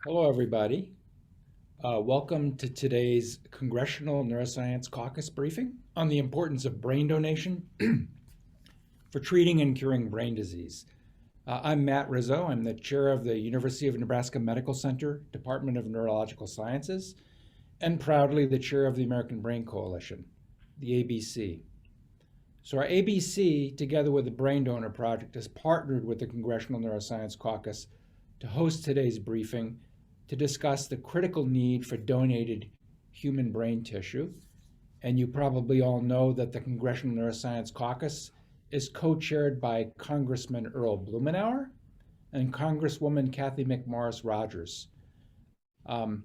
Hello, everybody. Welcome to today's Congressional Neuroscience Caucus briefing on the importance of brain donation for treating and curing brain disease. I'm Matt Rizzo. I'm the chair of the University of Nebraska Medical Center, Department of Neurological Sciences, and proudly the chair of the American Brain Coalition, the ABC. So our ABC, together with the Brain Donor Project, has partnered with the Congressional Neuroscience Caucus to host today's briefing to discuss the critical need for donated human brain tissue. And you probably all know that the Congressional Neuroscience Caucus is co-chaired by Congressman Earl Blumenauer and Congresswoman Cathy McMorris Rogers. The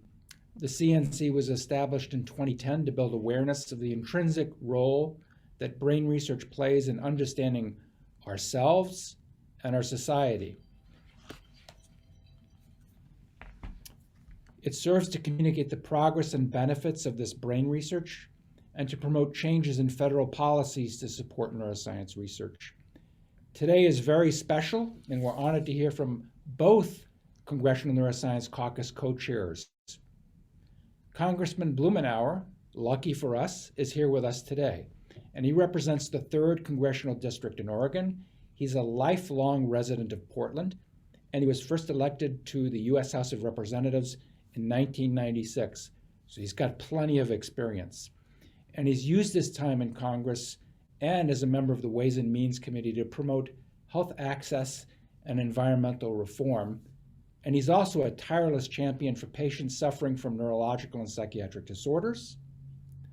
CNC was established in 2010 to build awareness of the intrinsic role that brain research plays in understanding ourselves and our society. It serves to communicate the progress and benefits of this brain research and to promote changes in federal policies to support neuroscience research. Today is very special, and we're honored to hear from both Congressional Neuroscience Caucus co-chairs. Congressman Blumenauer, lucky for us, is here with us today, and he represents the 3rd Congressional District in Oregon. He's a lifelong resident of Portland, and he was first elected to the U.S. House of Representatives in 1996. So he's got plenty of experience. And he's used his time in Congress and as a member of the Ways and Means Committee to promote health access and environmental reform. And he's also a tireless champion for patients suffering from neurological and psychiatric disorders,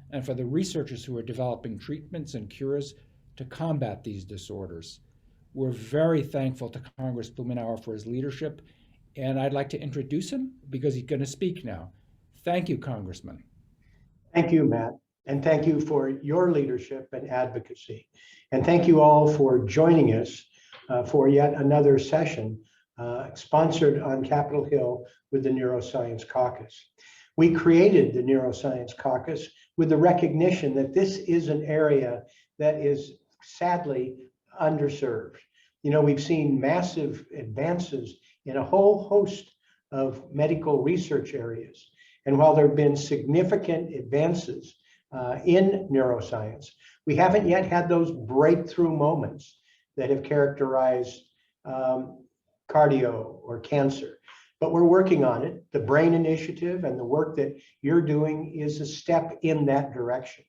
and for the researchers who are developing treatments and cures to combat these disorders. We're very thankful to Congress Blumenauer for his leadership, and I'd like to introduce him because he's going to speak now. Thank you, Congressman. Thank you, Matt, and thank you for your leadership and advocacy. And thank you all for joining us for yet another session sponsored on Capitol Hill with the Neuroscience Caucus. We created the Neuroscience Caucus with the recognition that this is an area that is sadly underserved. You know, we've seen massive advances in a whole host of medical research areas. And while there have been significant advances in neuroscience, we haven't yet had those breakthrough moments that have characterized cardio or cancer. But we're working on it. The Brain Initiative and the work that you're doing is a step in that direction.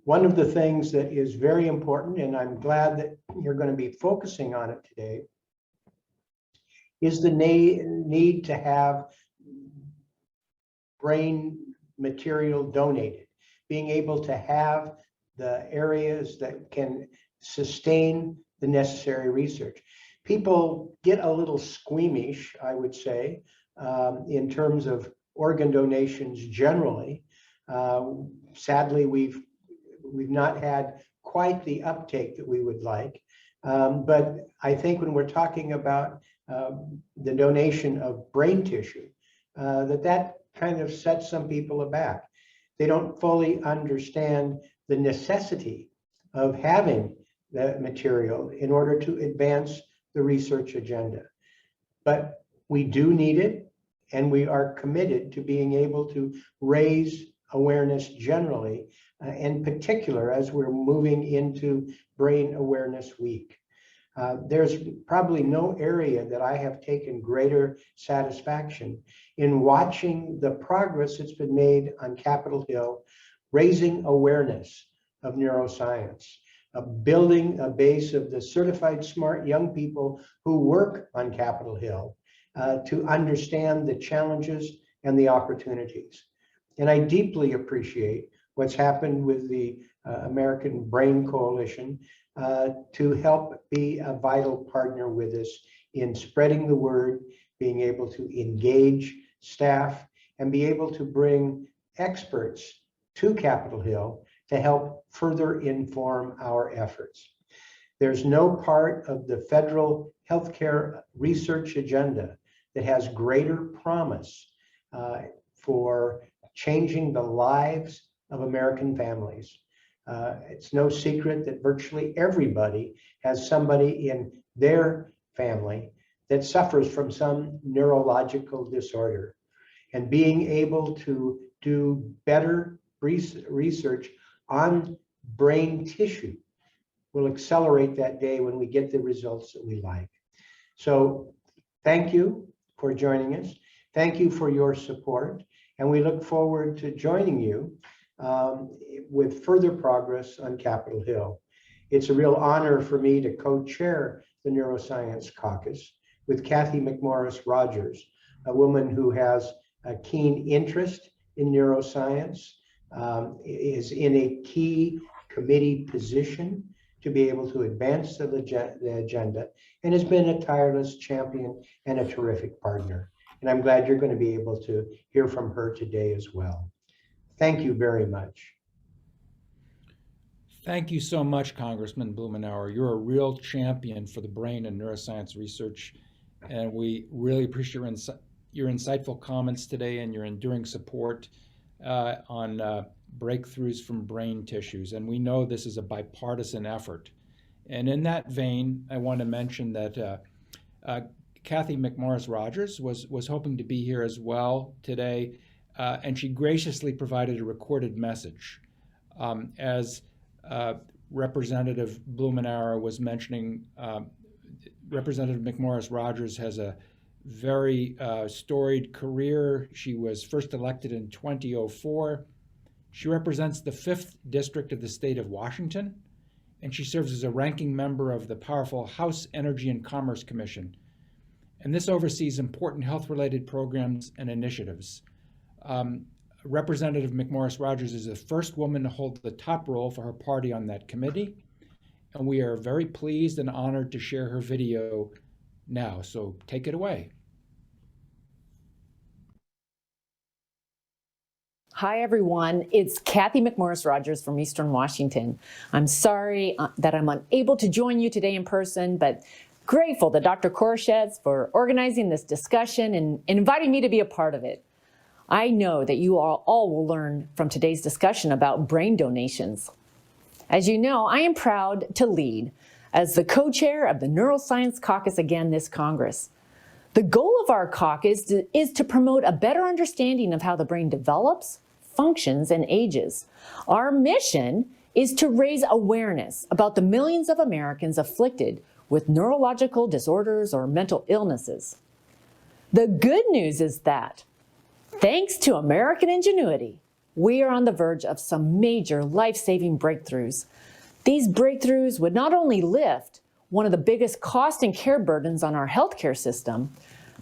One of the things that is very important, and I'm glad that you're going to be focusing on it today, is the need to have brain material donated, being able to have the areas that can sustain the necessary research. People get a little squeamish, I would say, in terms of organ donations generally. Sadly, we've not had quite the uptake that we would like. But I think when we're talking about the donation of brain tissue, that kind of sets some people aback. They don't fully understand the necessity of having that material in order to advance the research agenda. But we do need it, and we are committed to being able to raise awareness generally, in particular as we're moving into Brain Awareness Week. There's probably no area that I have taken greater satisfaction in watching the progress that's been made on Capitol Hill, raising awareness of neuroscience, building a base of the certified smart young people who work on Capitol Hill to understand the challenges and the opportunities. And I deeply appreciate what's happened with the American Brain Coalition to help be a vital partner with us in spreading the word, being able to engage staff, and be able to bring experts to Capitol Hill to help further inform our efforts. There's no part of the federal healthcare research agenda that has greater promise for changing the lives of American families. It's no secret that virtually everybody has somebody in their family that suffers from some neurological disorder. And being able to do better research on brain tissue will accelerate that day when we get the results that we like. So thank you for joining us. Thank you for your support. And we look forward to joining you with further progress on Capitol Hill. It's a real honor for me to co-chair the Neuroscience Caucus with Cathy McMorris Rogers, a woman who has a keen interest in neuroscience, is in a key committee position to be able to advance the agenda, and has been a tireless champion and a terrific partner. And I'm glad you're going to be able to hear from her today as well. Thank you very much. Thank you so much, Congressman Blumenauer. You're a real champion for the brain and neuroscience research, and we really appreciate your insightful comments today and your enduring support on breakthroughs from brain tissues. And we know this is a bipartisan effort. And in that vein, I want to mention that Cathy McMorris Rogers was hoping to be here as well today, and she graciously provided a recorded message. As Representative Blumenauer was mentioning, Representative McMorris Rogers has a very storied career. She was first elected in 2004. She represents the 5th District of the state of Washington, and she serves as a ranking member of the powerful House Energy and Commerce Commission. And this oversees important health-related programs and initiatives. Representative McMorris Rogers is the first woman to hold the top role for her party on that committee, and we are very pleased and honored to share her video now. So take it away. Hi, everyone. It's Cathy McMorris Rogers from Eastern Washington. I'm sorry that I'm unable to join you today in person, but grateful to Dr. Koroshetz for organizing this discussion and inviting me to be a part of it. I know that you all will learn from today's discussion about brain donations. As you know, I am proud to lead as the co-chair of the Neuroscience Caucus again this Congress. The goal of our caucus is to promote a better understanding of how the brain develops, functions, and ages. Our mission is to raise awareness about the millions of Americans afflicted with neurological disorders or mental illnesses. The good news is that, thanks to American ingenuity, we are on the verge of some major life-saving breakthroughs. These breakthroughs would not only lift one of the biggest cost and care burdens on our healthcare system,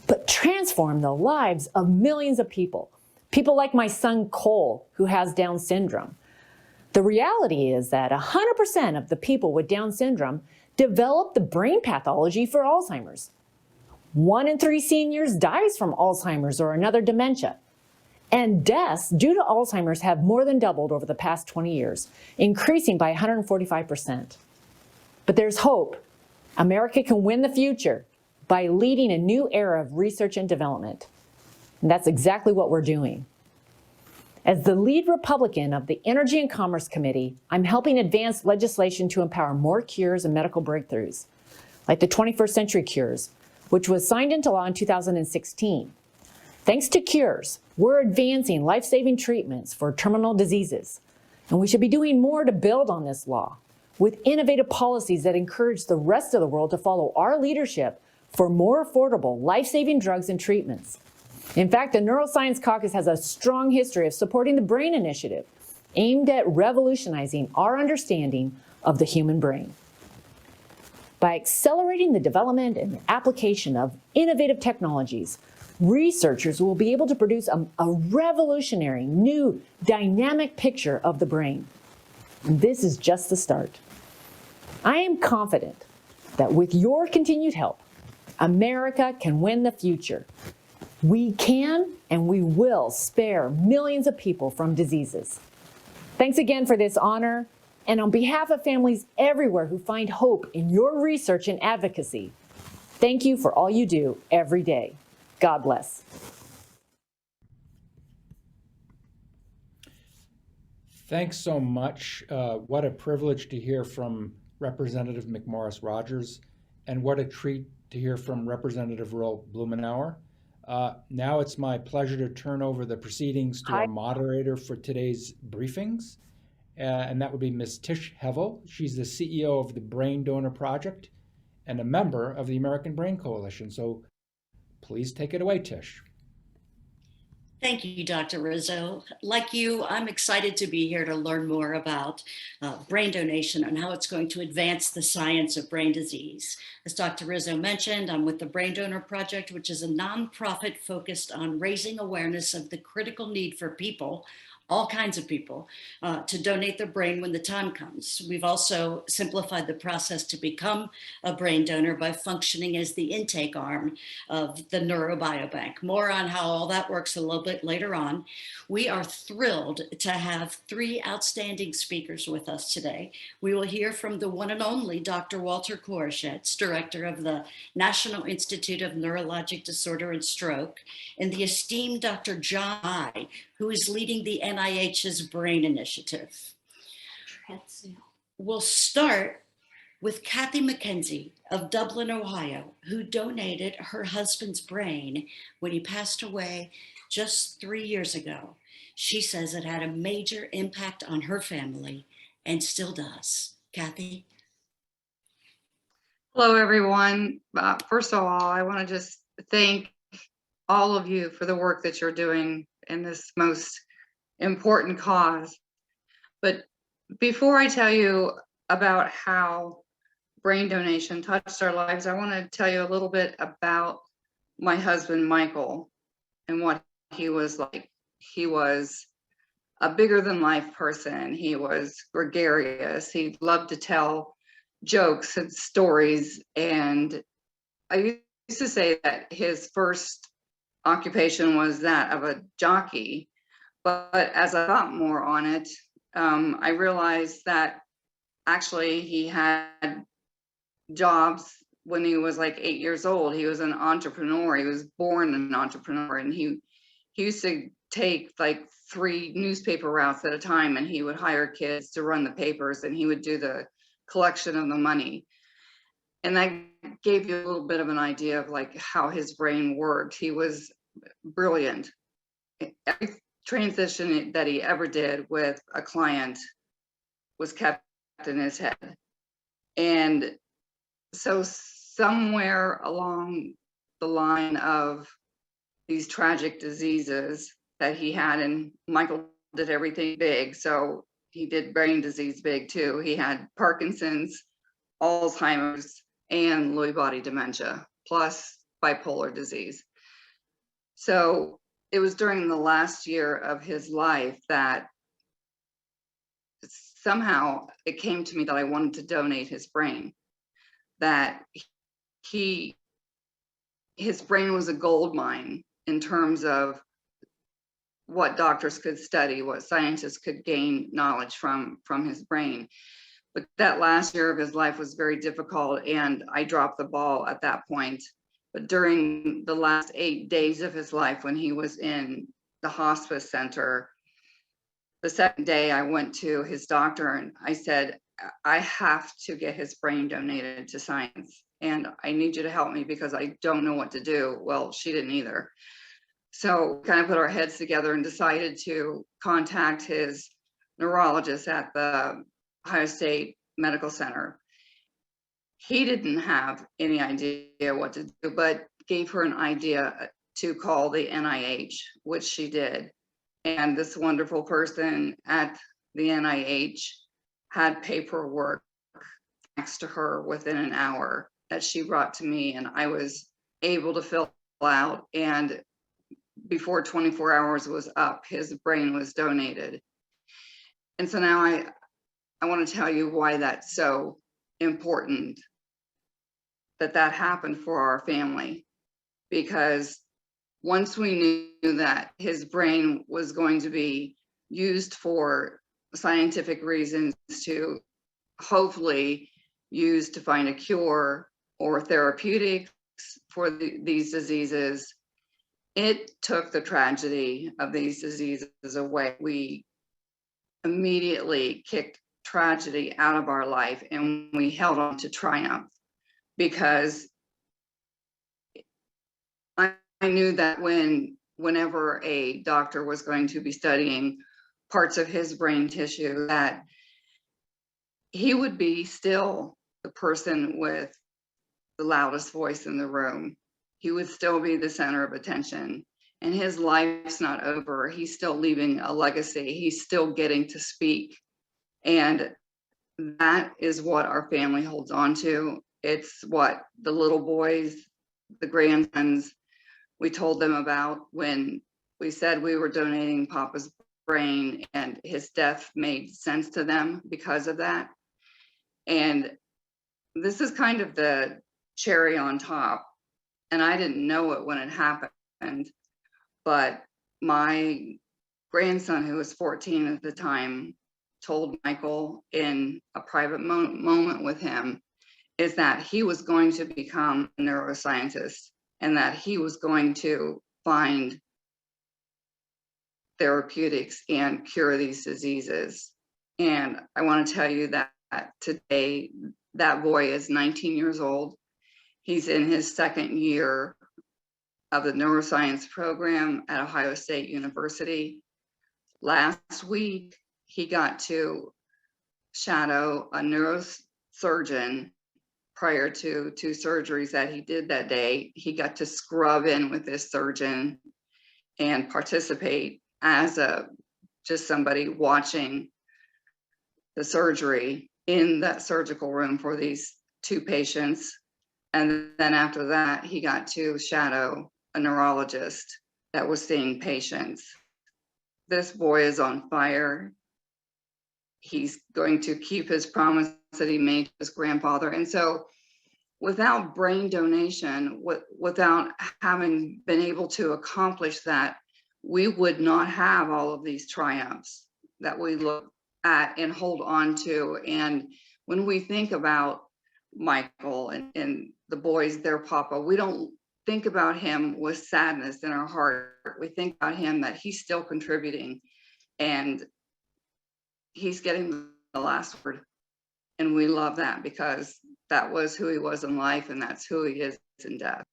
but transform the lives of millions of people. People like my son Cole, who has Down syndrome. The reality is that 100% of the people with Down syndrome develop the brain pathology for Alzheimer's. 1 in 3 seniors dies from Alzheimer's or another dementia. And deaths due to Alzheimer's have more than doubled over the past 20 years, increasing by 145%. But there's hope. America can win the future by leading a new era of research and development. And that's exactly what we're doing. As the lead Republican of the Energy and Commerce Committee, I'm helping advance legislation to empower more cures and medical breakthroughs, like the 21st Century Cures, which was signed into law in 2016. Thanks to cures, we're advancing life-saving treatments for terminal diseases, and we should be doing more to build on this law with innovative policies that encourage the rest of the world to follow our leadership for more affordable, life-saving drugs and treatments. In fact, the Neuroscience Caucus has a strong history of supporting the BRAIN Initiative, aimed at revolutionizing our understanding of the human brain. By accelerating the development and application of innovative technologies, researchers will be able to produce a revolutionary, new, dynamic picture of the brain. And this is just the start. I am confident that with your continued help, America can win the future. We can and we will spare millions of people from diseases. Thanks again for this honor. And on behalf of families everywhere who find hope in your research and advocacy, thank you for all you do every day. God bless. Thanks so much. What a privilege to hear from Representative McMorris Rogers, and what a treat to hear from Representative Earl Blumenauer. Now it's my pleasure to turn over the proceedings to Hi. our moderator for today's briefings, and that would be Ms. Tish Hevel. She's the CEO of the Brain Donor Project and a member of the American Brain Coalition. So please take it away, Tish. Thank you, Dr. Rizzo. Like you, I'm excited to be here to learn more about brain donation and how it's going to advance the science of brain disease. As Dr. Rizzo mentioned, I'm with the Brain Donor Project, which is a nonprofit focused on raising awareness of the critical need for people, all kinds of people, to donate their brain when the time comes. We've also simplified the process to become a brain donor by functioning as the intake arm of the Neurobiobank. More on how all that works a little bit later on. We are thrilled to have three outstanding speakers with us today. We will hear from the one and only Dr. Walter Koroshetz, director of the National Institute of Neurologic Disorder and Stroke, and the esteemed Dr. John Ai, who is leading the NIH's Brain Initiative. We'll start with Cathy McKenzie of Dublin, Ohio, who donated her husband's brain when he passed away just 3 years ago. She says it had a major impact on her family and still does. Cathy? Hello, everyone. First of all, I want to just thank all of you for the work that you're doing in this most important cause. But before I tell you about how brain donation touched our lives, I want to tell you a little bit about my husband, Michael, and what he was like. He was a bigger than life person. He was gregarious. He loved to tell jokes and stories. And I used to say that his first occupation was that of a jockey. But as I thought more on it, I realized that actually he had jobs when he was like 8 years old. He was an entrepreneur. He was born an entrepreneur, and he used to take like 3 newspaper routes at a time, and he would hire kids to run the papers, and he would do the collection of the money. And that gave you a little bit of an idea of like how his brain worked. He was brilliant. Every transition that he ever did with a client was kept in his head. And so somewhere along the line of these tragic diseases that he had, and Michael did everything big, so he did brain disease big too. He had Parkinson's, Alzheimer's, and Lewy body dementia, plus bipolar disease. So it was during the last year of his life that somehow it came to me that I wanted to donate his brain, that his brain was a gold mine in terms of what doctors could study, what scientists could gain knowledge from his brain. But that last year of his life was very difficult, and I dropped the ball at that point. But during the last 8 days of his life, when he was in the hospice center, the second day I went to his doctor and I said, I have to get his brain donated to science, and I need you to help me because I don't know what to do. Well, she didn't either. So we kind of put our heads together and decided to contact his neurologist at the Ohio State Medical Center. He didn't have any idea what to do, but gave her an idea to call the NIH, which she did. And this wonderful person at the NIH had paperwork next to her within an hour that she brought to me, and I was able to fill out. And before 24 hours was up, his brain was donated. And so now I want to tell you why that's so important that happened for our family, because once we knew that his brain was going to be used for scientific reasons, to hopefully use to find a cure or therapeutics for these diseases, it took the tragedy of these diseases away. We immediately kicked tragedy out of our life, and we held on to triumph, because knew that whenever a doctor was going to be studying parts of his brain tissue, that he would be still the person with the loudest voice in the room. He would still be the center of attention, and his life's not over. He's still leaving a legacy. He's still getting to speak. And that is what our family holds on to. It's what the little boys, the grandsons, we told them about when we said we were donating Papa's brain, and his death made sense to them because of that. And this is kind of the cherry on top. And I didn't know it when it happened, but my grandson, who was 14 at the time, told Michael in a private moment with him is that he was going to become a neuroscientist and that he was going to find therapeutics and cure these diseases. And I want to tell you that today, that boy is 19 years old. He's in his second year of the neuroscience program at Ohio State University. Last week, he got to shadow a neurosurgeon prior to 2 surgeries that he did that day. He got to scrub in with this surgeon and participate as just somebody watching the surgery in that surgical room for these 2 patients. And then after that, he got to shadow a neurologist that was seeing patients. This boy is on fire. He's going to keep his promise that he made to his grandfather. And so without brain donation, without having been able to accomplish that, we would not have all of these triumphs that we look at and hold on to. And when we think about Michael and the boys, their papa, we don't think about him with sadness in our heart. We think about him that he's still contributing and he's getting the last word. And we love that because that was who he was in life and that's who he is in death.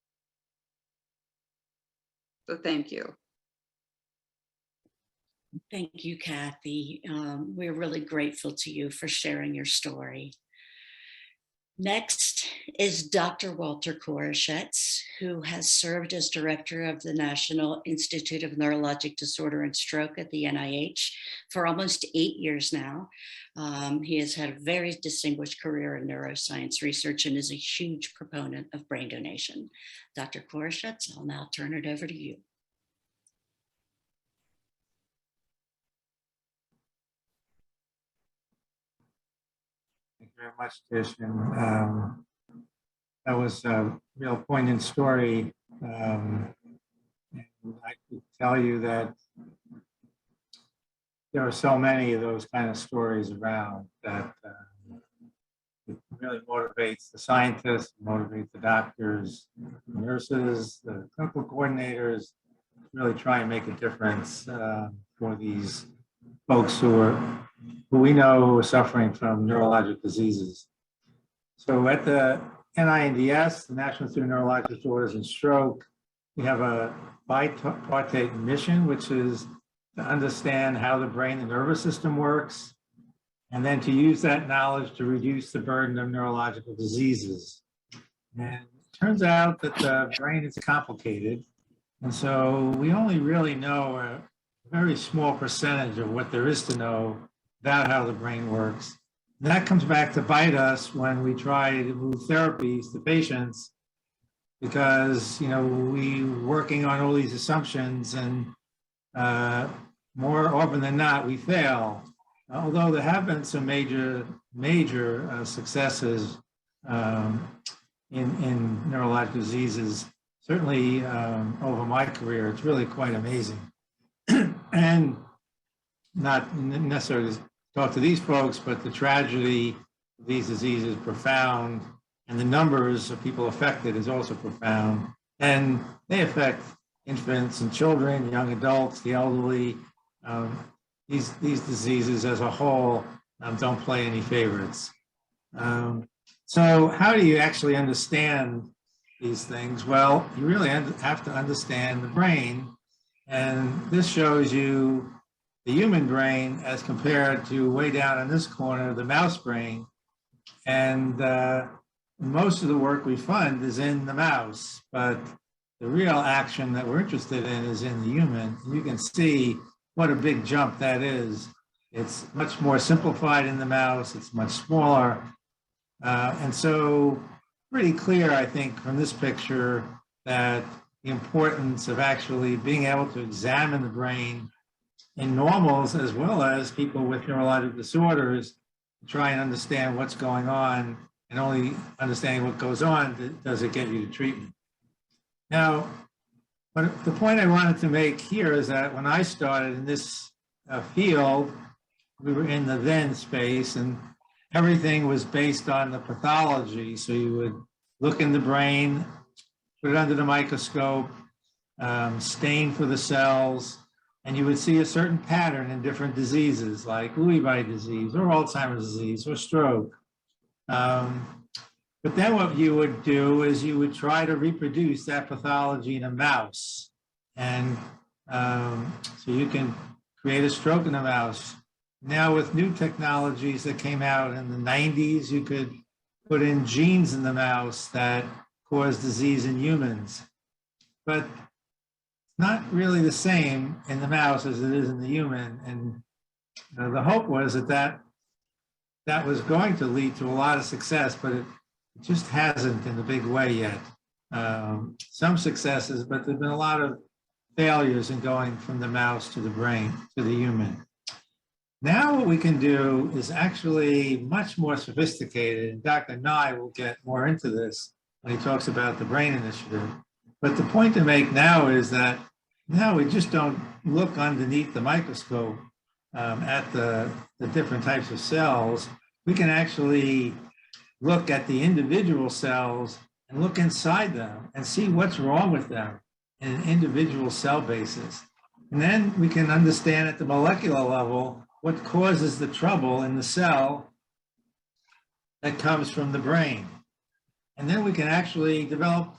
So thank you. Thank you, Cathy. We're really grateful to you for sharing your story. Next is Dr. Walter Koroshets, who has served as director of the National Institute of Neurologic Disorder and Stroke at the NIH for almost 8 years now. He has had a very distinguished career in neuroscience research and is a huge proponent of brain donation. Dr. Koroshets, I'll now turn it over to you. Thank you very much, Tish. And that was a real poignant story. And I could tell you that there are so many of those kind of stories around that it really motivates the scientists, motivates the doctors, the nurses, the clinical coordinators, really try and make a difference for these folks who we know are suffering from neurologic diseases. So at the NINDS, the National Institute of Neurologic Disorders and Stroke, we have a bipartite mission, which is to understand how the brain and nervous system works, and then to use that knowledge to reduce the burden of neurological diseases. And it turns out that the brain is complicated, and so we only really know a very small percentage of what there is to know about how the brain works. And that comes back to bite us when we try to move therapies to patients, because we working on all these assumptions, and more often than not we fail. Although there have been some major successes in neurological diseases, certainly over my career, it's really quite amazing. And not necessarily to talk to these folks, but the tragedy of these diseases is profound, and the numbers of people affected is also profound. And they affect infants and children, young adults, the elderly. These diseases as a whole don't play any favorites. So how do you actually understand these things? Well, you really have to understand the brain. And this shows you the human brain as compared to way down in this corner, the mouse brain. And most of the work we fund is in the mouse, but the real action that we're interested in is in the human. And you can see what a big jump that is. It's much more simplified in the mouse. It's much smaller. And so pretty clear, I think, from this picture that the importance of actually being able to examine the brain in normals as well as people with neurologic disorders to try and understand what's going on, and only understanding what goes on does it get you to treatment. Now, but the point I wanted to make here is that when I started in this field, we were in the then space, and everything was based on the pathology. So you would look in the brain, put it under the microscope, stain for the cells, and you would see a certain pattern in different diseases like Lewy body disease or Alzheimer's disease or stroke. But then what you would do is you would try to reproduce that pathology in a mouse. And so you can create a stroke in a mouse. Now with new technologies that came out in the 90s, you could put in genes in the mouse that cause disease in humans. But it's not really the same in the mouse as it is in the human. And the hope was that was going to lead to a lot of success, but it just hasn't in a big way yet. Some successes, but there've been a lot of failures in going from the mouse to the brain, to the human. Now what we can do is actually much more sophisticated, and Dr. Nye will get more into this when he talks about the Brain Initiative. But the point to make now is that now we just don't look underneath the microscope at the different types of cells. We can actually look at the individual cells and look inside them and see what's wrong with them in an individual cell basis. And then we can understand at the molecular level what causes the trouble in the cell that comes from the brain. And then we can actually develop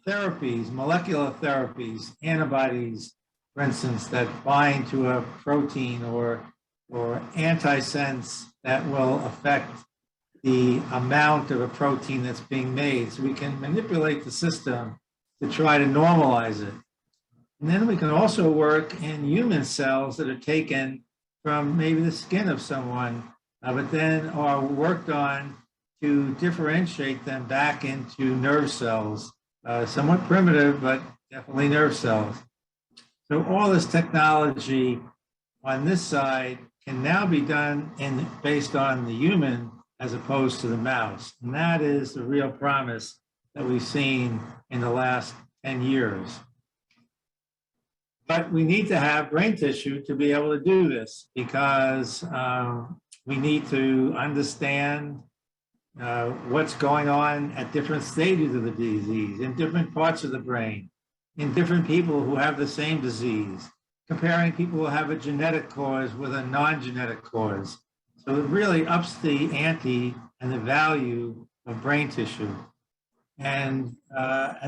therapies, molecular therapies, antibodies, for instance, that bind to a protein or antisense that will affect the amount of a protein that's being made. So we can manipulate the system to try to normalize it. And then we can also work in human cells that are taken from maybe the skin of someone, but then are worked on to differentiate them back into nerve cells, somewhat primitive, but definitely nerve cells. So all this technology on this side can now be done based on the human as opposed to the mouse. And that is the real promise that we've seen in the last 10 years. But we need to have brain tissue to be able to do this because we need to understand what's going on at different stages of the disease, in different parts of the brain, in different people who have the same disease, comparing people who have a genetic cause with a non-genetic cause. So it really ups the ante and the value of brain tissue. And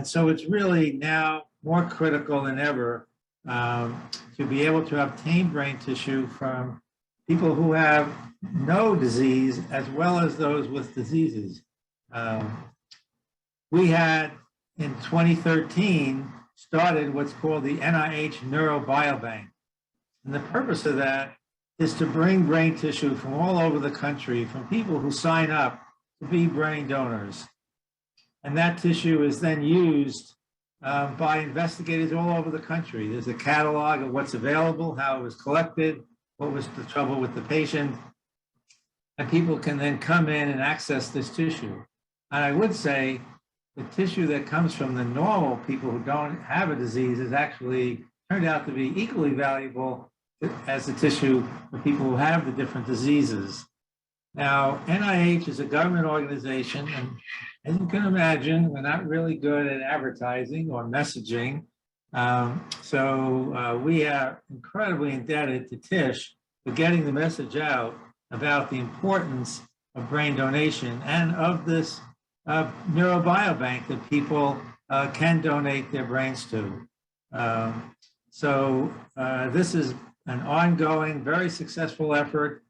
so it's really now more critical than ever to be able to obtain brain tissue from people who have no disease as well as those with diseases. We had in 2013 started what's called the NIH Neurobiobank. And the purpose of that is to bring brain tissue from all over the country from people who sign up to be brain donors. And that tissue is then used by investigators all over the country. There's a catalog of what's available, how it was collected, what was the trouble with the patient, and people can then come in and access this tissue. And I would say the tissue that comes from the normal people who don't have a disease is actually turned out to be equally valuable as the tissue for people who have the different diseases. Now, NIH is a government organization, and as you can imagine, we're not really good at advertising or messaging. So we are incredibly indebted to Tish for getting the message out about the importance of brain donation and of this neurobiobank that people can donate their brains to. So this is an ongoing, very successful effort.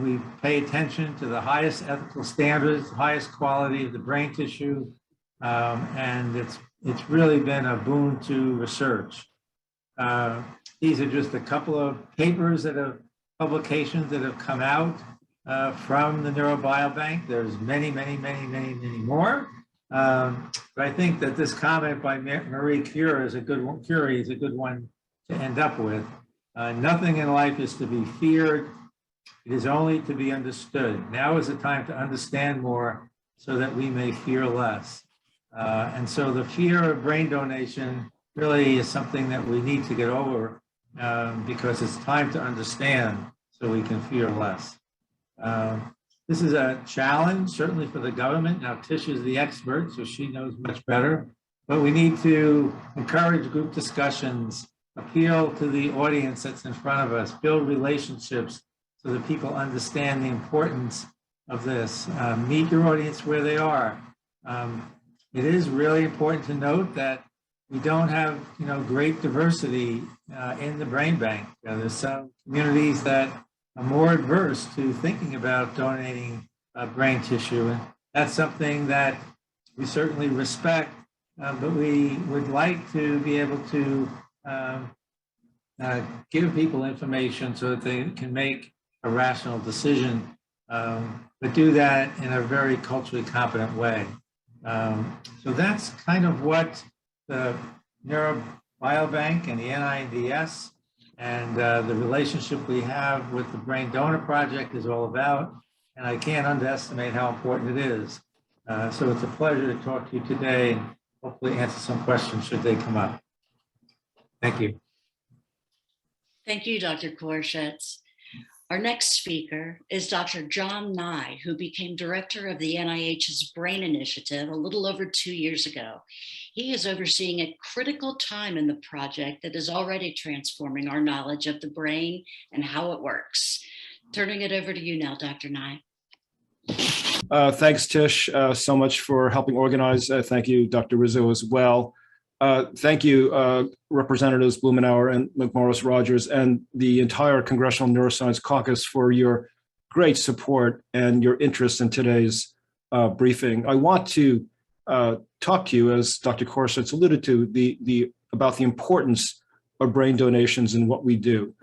We pay attention to the highest ethical standards, highest quality of the brain tissue, and it's really been a boon to research. These are just a couple of papers that have publications that have come out from the Neurobiobank. There's many, many, many, many, many more. But I think that this comment by Marie Curie is a good one. Curie is a good one to end up with. Nothing in life is to be feared. It is only to be understood. Now is the time to understand more so that we may fear less. And so the fear of brain donation really is something that we need to get over because it's time to understand so we can fear less. This is a challenge, certainly for the government. Now, Tish is the expert, so she knows much better. But we need to encourage group discussions, appeal to the audience that's in front of us, build relationships so that people understand the importance of this. Meet your audience where they are. It is really important to note that we don't have, great diversity in the brain bank. There's some communities that are more adverse to thinking about donating brain tissue, and that's something that we certainly respect, but we would like to be able to give people information so that they can make a rational decision, but do that in a very culturally competent way. So that's kind of what the Neurobiobank and the NINDS and the relationship we have with the Brain Donor Project is all about. And I can't underestimate how important it is. So it's a pleasure to talk to you today and hopefully answer some questions should they come up. Thank you. Thank you, Dr. Koroshetz. Our next speaker is Dr. John Nye, who became director of the NIH's Brain Initiative a little over 2 years ago. He is overseeing a critical time in the project that is already transforming our knowledge of the brain and how it works. Turning it over to you now, Dr. Nye. Thanks, Tish, so much for helping organize. Thank you, Dr. Rizzo, as well. Thank you, Representatives Blumenauer and McMorris Rogers and the entire Congressional Neuroscience Caucus for your great support and your interest in today's briefing. I want to talk to you, as Dr. Koroshetz alluded to, about the importance of brain donations and what we do.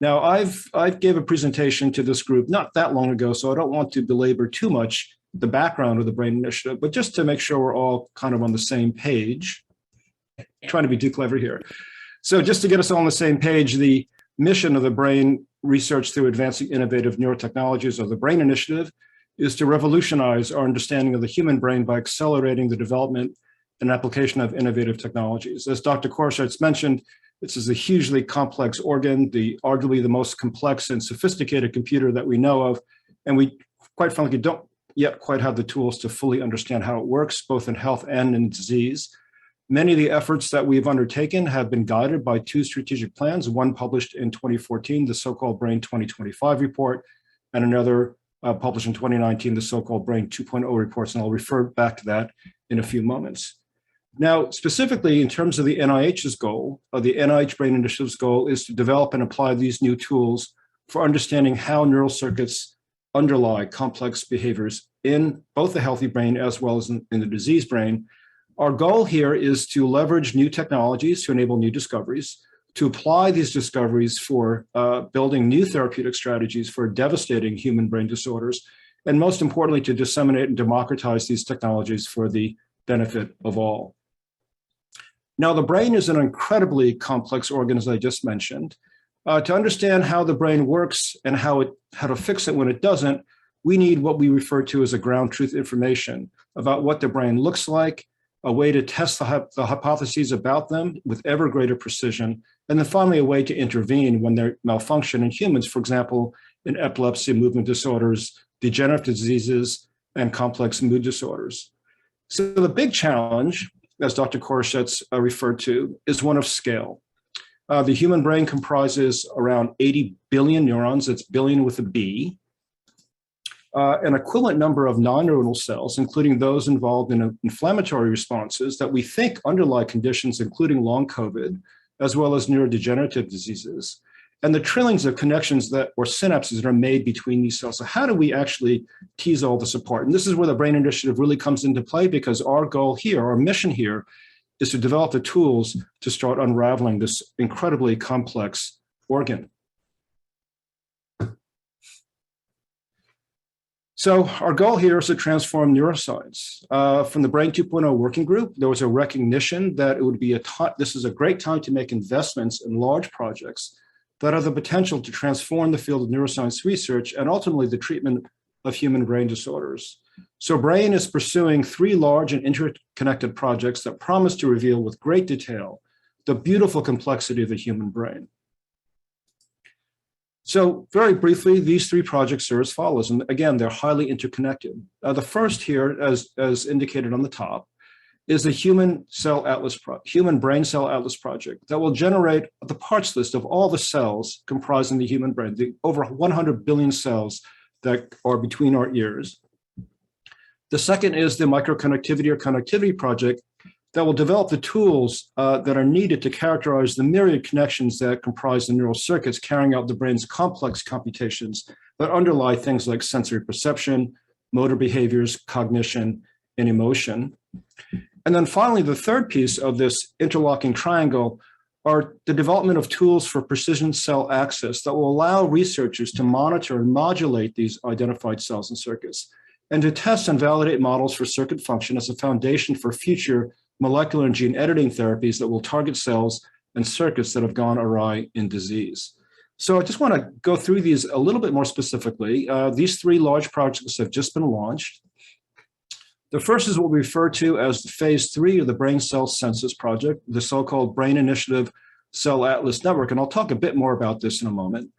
Now, I've gave a presentation to this group not that long ago, so I don't want to belabor too much the background of the Brain Initiative, but just to make sure we're all kind of on the same page. Trying to be too clever here. So just to get us all on the same page, the mission of the Brain Research through Advancing Innovative Neurotechnologies, or the Brain Initiative, is to revolutionize our understanding of the human brain by accelerating the development and application of innovative technologies. As Dr. Koroshetz mentioned, this is a hugely complex organ, arguably the most complex and sophisticated computer that we know of, and we quite frankly don't yet quite have the tools to fully understand how it works, both in health and in disease. Many of the efforts that we've undertaken have been guided by two strategic plans, one published in 2014, the so-called Brain 2025 report, and another published in 2019, the so-called Brain 2.0 reports, and I'll refer back to that in a few moments. Now, specifically in terms of the NIH's goal, the NIH Brain Initiative's goal is to develop and apply these new tools for understanding how neural circuits underlie complex behaviors in both the healthy brain as well as in the diseased brain. Our goal here is to leverage new technologies to enable new discoveries, to apply these discoveries for building new therapeutic strategies for devastating human brain disorders, and most importantly, to disseminate and democratize these technologies for the benefit of all. Now, the brain is an incredibly complex organ, as I just mentioned. To understand how the brain works and how to fix it when it doesn't, we need what we refer to as a ground truth information about what the brain looks like, a way to test the hypotheses about them with ever greater precision, and then finally a way to intervene when they malfunction in humans, for example, in epilepsy, movement disorders, degenerative diseases, and complex mood disorders. So the big challenge, as Dr. Koroshetz referred to, is one of scale. The human brain comprises around 80 billion neurons, it's billion with a B. an equivalent number of non-neuronal cells, including those involved in inflammatory responses that we think underlie conditions including long COVID, as well as neurodegenerative diseases, and the trillions of connections or synapses that are made between these cells. So how do we actually tease all this apart? And this is where the Brain Initiative really comes into play, because our goal here, our mission here, is to develop the tools to start unraveling this incredibly complex organ. So our goal here is to transform neuroscience. From the Brain 2.0 working group, there was a recognition that it would be this is a great time to make investments in large projects that have the potential to transform the field of neuroscience research and ultimately the treatment of human brain disorders. So Brain is pursuing 3 large and interconnected projects that promise to reveal with great detail the beautiful complexity of the human brain. So very briefly, these 3 projects are as follows, and again, they're highly interconnected. The first here, as indicated on the top, is the Human Brain Cell Atlas project that will generate the parts list of all the cells comprising the human brain, the over 100 billion cells that are between our ears. The second is the Microconnectivity or Connectivity project that will develop the tools that are needed to characterize the myriad connections that comprise the neural circuits carrying out the brain's complex computations that underlie things like sensory perception, motor behaviors, cognition, and emotion. And then finally, the third piece of this interlocking triangle are the development of tools for precision cell access that will allow researchers to monitor and modulate these identified cells and circuits, and to test and validate models for circuit function as a foundation for future molecular and gene editing therapies that will target cells and circuits that have gone awry in disease. So I just want to go through these a little bit more specifically. These 3 large projects have just been launched. The first is what we refer to as phase 3 of the Brain Cell Census project, the so-called Brain Initiative Cell Atlas Network, and I'll talk a bit more about this in a moment.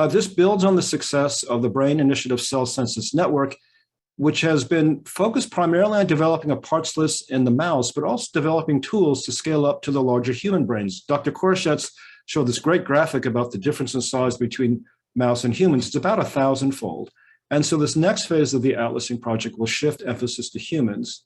This builds on the success of the Brain Initiative Cell Census Network, which has been focused primarily on developing a parts list in the mouse, but also developing tools to scale up to the larger human brains. Dr. Koroshetz showed this great graphic about the difference in size between mouse and humans. It's about 1,000-fold. And so this next phase of the atlasing project will shift emphasis to humans.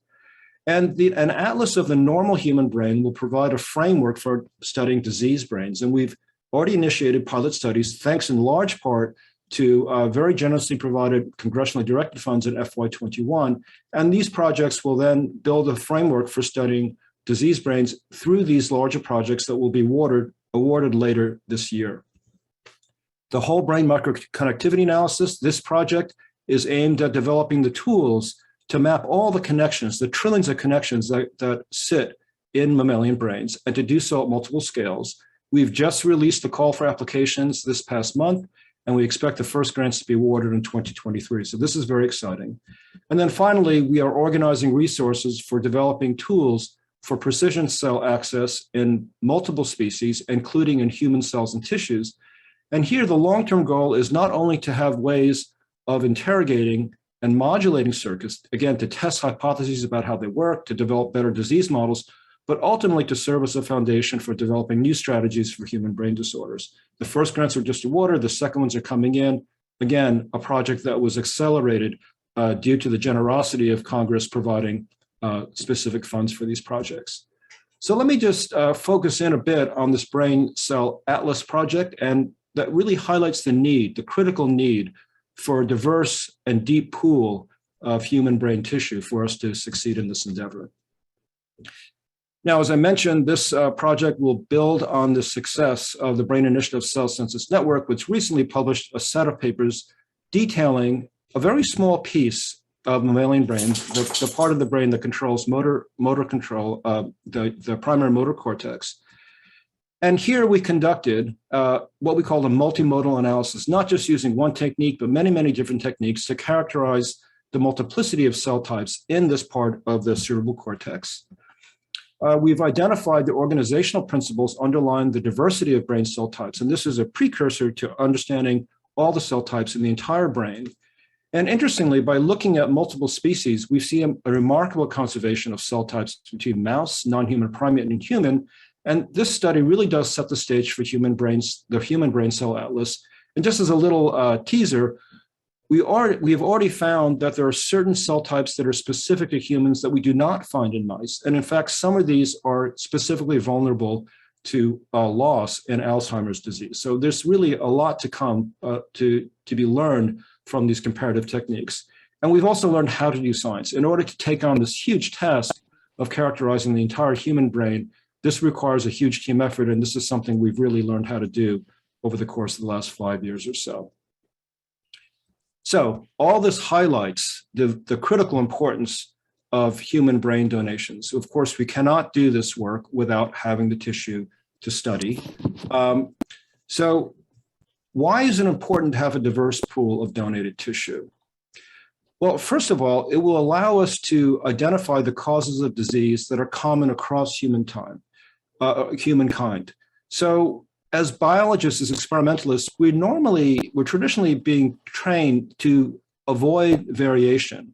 And an atlas of the normal human brain will provide a framework for studying disease brains. And we've already initiated pilot studies, thanks in large part to very generously provided congressionally directed funds in FY21. And these projects will then build a framework for studying disease brains through these larger projects that will be awarded later this year. The whole brain microconnectivity analysis, this project is aimed at developing the tools to map all the connections, the trillions of connections that sit in mammalian brains, and to do so at multiple scales. We've just released the call for applications this past month, and we expect the first grants to be awarded in 2023. So this is very exciting. And then finally, we are organizing resources for developing tools for precision cell access in multiple species, including in human cells and tissues. And here, the long-term goal is not only to have ways of interrogating and modulating circuits, again, to test hypotheses about how they work, to develop better disease models, but ultimately to serve as a foundation for developing new strategies for human brain disorders. The first grants were just awarded, the second ones are coming in. Again, a project that was accelerated due to the generosity of Congress providing specific funds for these projects. So let me just focus in a bit on this Brain Cell Atlas project, and that really highlights the need, the critical need for a diverse and deep pool of human brain tissue for us to succeed in this endeavor. Now, as I mentioned, this project will build on the success of the Brain Initiative Cell Census Network, which recently published a set of papers detailing a very small piece of mammalian brains, the part of the brain that controls motor control, the primary motor cortex. And here we conducted what we call a multimodal analysis, not just using one technique, but many, many different techniques to characterize the multiplicity of cell types in this part of the cerebral cortex. We've identified the organizational principles underlying the diversity of brain cell types, and this is a precursor to understanding all the cell types in the entire brain. And interestingly, by looking at multiple species, we see a remarkable conservation of cell types between mouse, non-human primate, and human. And this study really does set the stage for human brains, the Human Brain Cell Atlas. And just as a little teaser, we have already found that there are certain cell types that are specific to humans that we do not find in mice. And in fact, some of these are specifically vulnerable to loss in Alzheimer's disease. So there's really a lot to come to be learned from these comparative techniques. And we've also learned how to do science. In order to take on this huge task of characterizing the entire human brain, this requires a huge team effort, and this is something we've really learned how to do over the course of the last 5 years or so. So all this highlights the critical importance of human brain donations. Of course, we cannot do this work without having the tissue to study. So why is it important to have a diverse pool of donated tissue? Well, first of all, it will allow us to identify the causes of disease that are common across humankind. So as biologists, as experimentalists, we're traditionally being trained to avoid variation.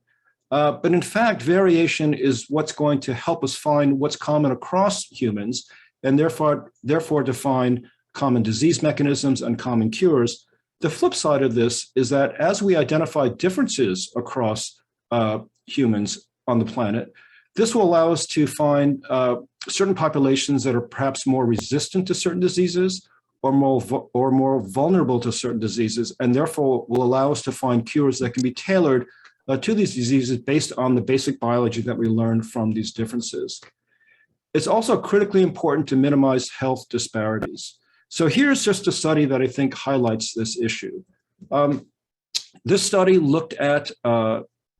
But in fact, variation is what's going to help us find what's common across humans, and therefore define common disease mechanisms and common cures. The flip side of this is that as we identify differences across humans on the planet, this will allow us to find certain populations that are perhaps more resistant to certain diseases or more vulnerable to certain diseases, and therefore will allow us to find cures that can be tailored to these diseases based on the basic biology that we learned from these differences. It's also critically important to minimize health disparities. So here's just a study that I think highlights this issue. This study looked at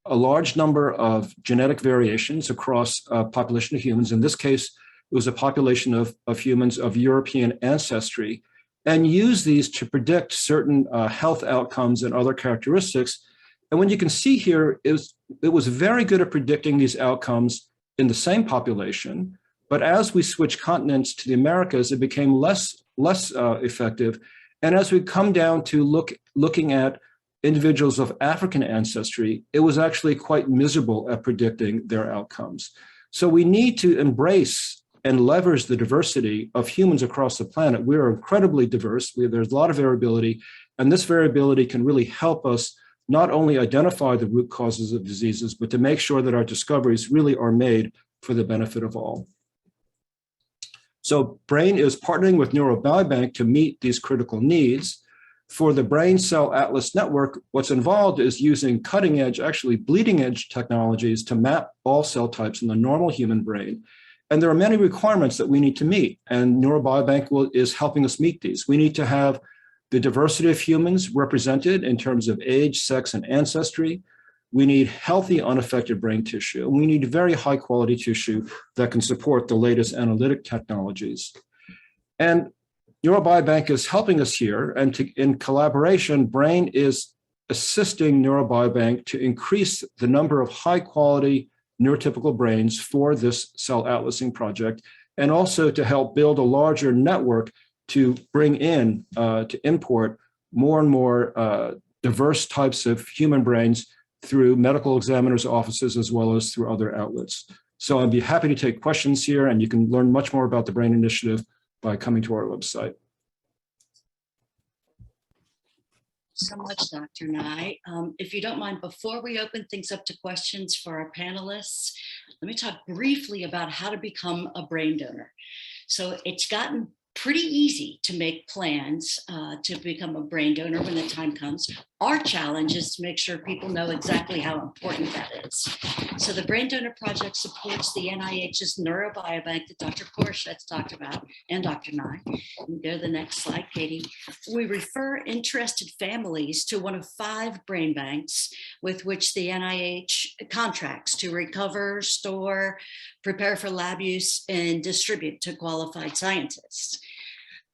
a large number of genetic variations across a population of humans. In this case, it was a population of humans of European ancestry, and used these to predict certain health outcomes and other characteristics. And what you can see here is it was very good at predicting these outcomes in the same population, but as we switched continents to the Americas, it became less effective. And as we come down to looking at individuals of African ancestry, it was actually quite miserable at predicting their outcomes. So we need to embrace and leverage the diversity of humans across the planet. We are incredibly diverse. There's a lot of variability, and this variability can really help us not only identify the root causes of diseases, but to make sure that our discoveries really are made for the benefit of all. So BRAIN is partnering with Neurobiobank to meet these critical needs. For the Brain Cell Atlas Network, what's involved is using cutting edge, actually bleeding edge technologies to map all cell types in the normal human brain. And there are many requirements that we need to meet, and Neurobiobank is helping us meet these. We need to have the diversity of humans represented in terms of age, sex, and ancestry. We need healthy, unaffected brain tissue. And we need very high quality tissue that can support the latest analytic technologies. And Neurobiobank is helping us here, and in collaboration, BRAIN is assisting Neurobiobank to increase the number of high quality neurotypical brains for this cell atlasing project, and also to help build a larger network to bring in, to import more and more diverse types of human brains through medical examiners' offices as well as through other outlets. So I'd be happy to take questions here, and you can learn much more about the BRAIN Initiative by coming to our website. So much, Dr. Nye. If you don't mind, before we open things up to questions for our panelists, let me talk briefly about how to become a brain donor. So it's gotten pretty easy to make plans to become a brain donor when the time comes. Our challenge is to make sure people know exactly how important that is. So the Brain Donor Project supports the NIH's Neurobiobank that Dr. Koroshetz talked about, and Dr. Nye. And go to the next slide, Katie. We refer interested families to one of 5 brain banks with which the NIH contracts to recover, store, prepare for lab use, and distribute to qualified scientists.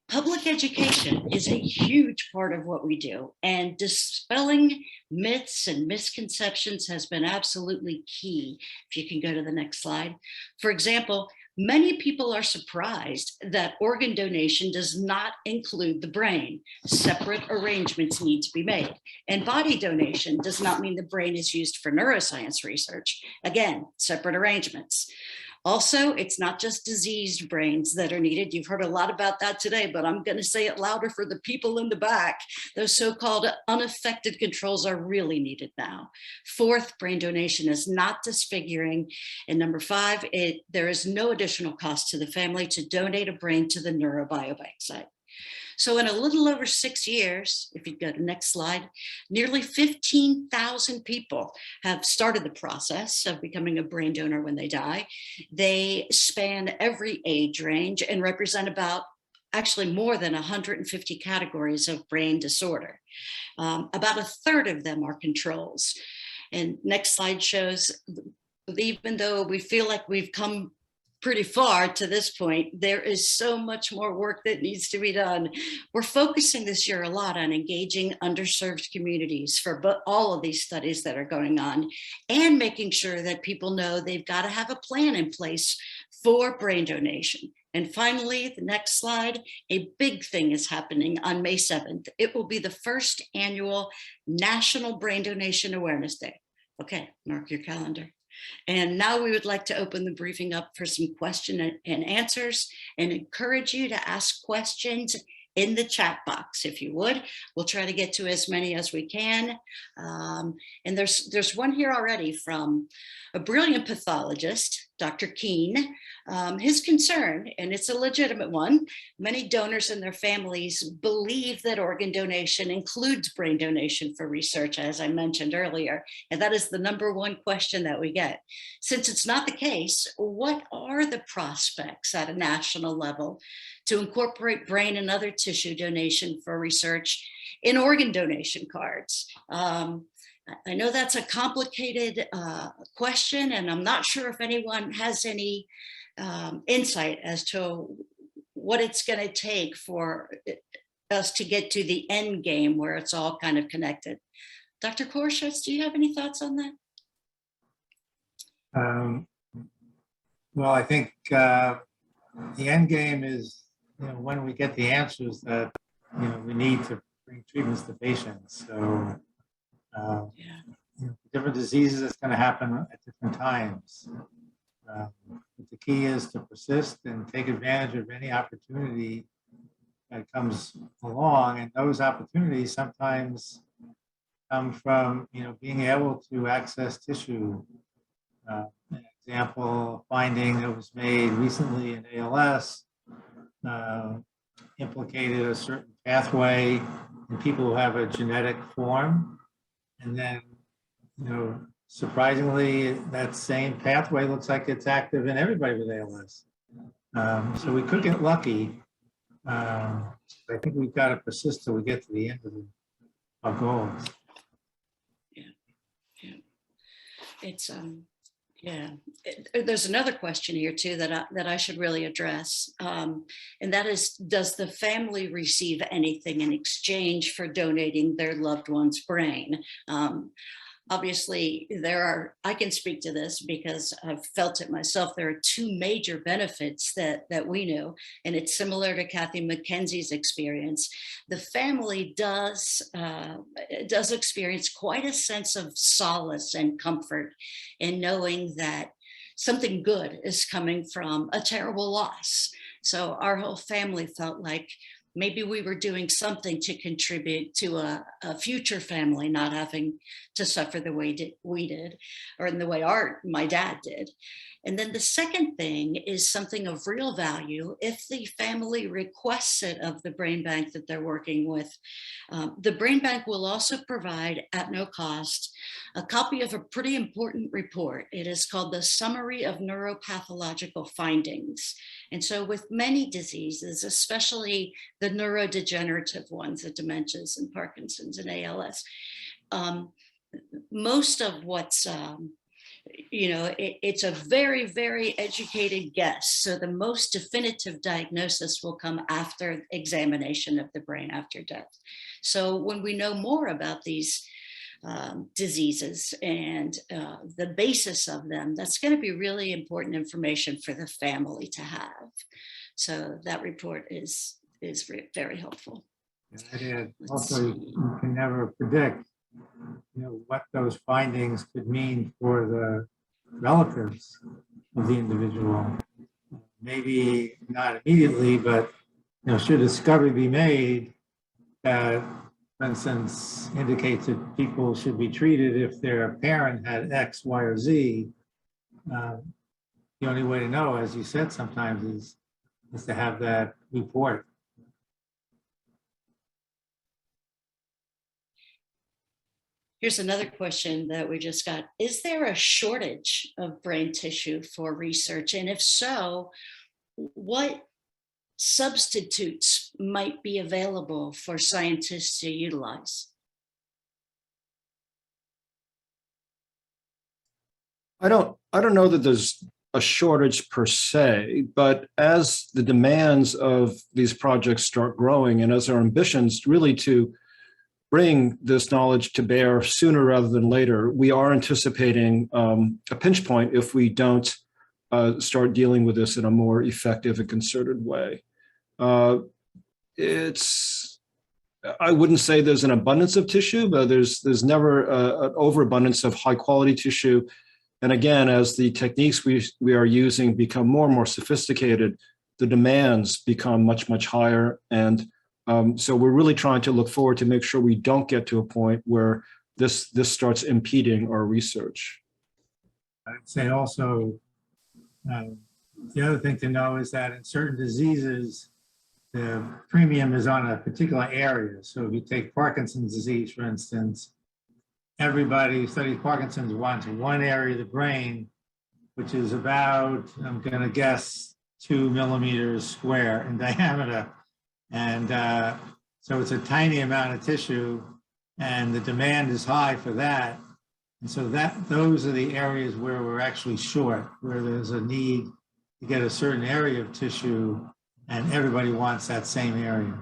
Public education is a huge part of what we do, and dispelling myths and misconceptions has been absolutely key. If you can go to the next slide. For example, many people are surprised that organ donation does not include the brain. Separate arrangements need to be made. And body donation does not mean the brain is used for neuroscience research. Again, separate arrangements. Also, it's not just diseased brains that are needed. You've heard a lot about that today, but I'm going to say it louder for the people in the back. Those so-called unaffected controls are really needed now. Fourth, brain donation is not disfiguring. And number five, there is no additional cost to the family to donate a brain to the neurobiobank site. So in a little over 6 years, if you go to the next slide, nearly 15,000 people have started the process of becoming a brain donor when they die. They span every age range and represent actually more than 150 categories of brain disorder. About a third of them are controls. And next slide shows, even though we feel like we've come pretty far to this point, there is so much more work that needs to be done. We're focusing this year a lot on engaging underserved communities for all of these studies that are going on, and making sure that people know they've got to have a plan in place for brain donation. And finally, the next slide, a big thing is happening on May 7th. It will be the first annual National Brain Donation Awareness Day. Okay, mark your calendar. And now we would like to open the briefing up for some question and answers, and encourage you to ask questions in the chat box, if you would. We'll try to get to as many as we can. And there's one here already from a brilliant pathologist, Dr. Keene. His concern, and it's a legitimate one, many donors and their families believe that organ donation includes brain donation for research, as I mentioned earlier, and that is the #1 question that we get. Since it's not the case, what are the prospects at a national level to incorporate brain and other tissue donation for research in organ donation cards? I know that's a complicated question, and I'm not sure if anyone has any insight as to what it's going to take for us to get to the end game where it's all kind of connected. Dr. Korshitz, do you have any thoughts on that? Well, I think the end game is, when we get the answers that we need to bring treatments to patients. So different diseases, it's going to happen at different times. But the key is to persist and take advantage of any opportunity that comes along, and those opportunities sometimes come from being able to access tissue. An example, finding that was made recently in ALS implicated a certain pathway in people who have a genetic form, and then surprisingly, that same pathway looks like it's active in everybody with ALS. So we could get lucky. I think we've got to persist till we get to the end of our goals. Yeah. It's there's another question here too that I should really address, and that is, does the family receive anything in exchange for donating their loved one's brain? Obviously, I can speak to this because I've felt it myself. There are two major benefits that we knew, and it's similar to Cathy McKenzie's experience. The family does experience quite a sense of solace and comfort in knowing that something good is coming from a terrible loss. So our whole family felt like maybe we were doing something to contribute to a future family not having to suffer the way we did, or in the way my dad did. And then the second thing is something of real value. If the family requests it of the brain bank that they're working with, the brain bank will also provide, at no cost, a copy of a pretty important report. It is called the Summary of Neuropathological Findings. And so with many diseases, especially the neurodegenerative ones, the dementias and Parkinson's and ALS, most of what's, it's a very, very educated guess. So the most definitive diagnosis will come after examination of the brain after death. So when we know more about these diseases and the basis of them, that's going to be really important information for the family to have. So that report is very helpful. Also, you can never predict what those findings could mean for the relatives of the individual. Maybe not immediately, but should a discovery be made that, for instance, indicates that people should be treated if their parent had X, Y, or Z, the only way to know, as you said, sometimes is to have that report. Here's another question that we just got. Is there a shortage of brain tissue for research? And if so, what substitutes might be available for scientists to utilize? I don't know that there's a shortage per se, but as the demands of these projects start growing and as our ambitions really to bring this knowledge to bear sooner rather than later, we are anticipating a pinch point if we don't start dealing with this in a more effective and concerted way. I wouldn't say there's an abundance of tissue, but there's never an overabundance of high quality tissue. And again, as the techniques we are using become more and more sophisticated, the demands become much, much higher. And so we're really trying to look forward to make sure we don't get to a point where this starts impeding our research. I'd say also, the other thing to know is that in certain diseases, the premium is on a particular area. So if you take Parkinson's disease, for instance, everybody who studies Parkinson's wants one area of the brain, which is about, I'm going to guess, 2 millimeters square in diameter. And so it's a tiny amount of tissue, and the demand is high for that. And so those are the areas where we're actually short, where there's a need to get a certain area of tissue, and everybody wants that same area.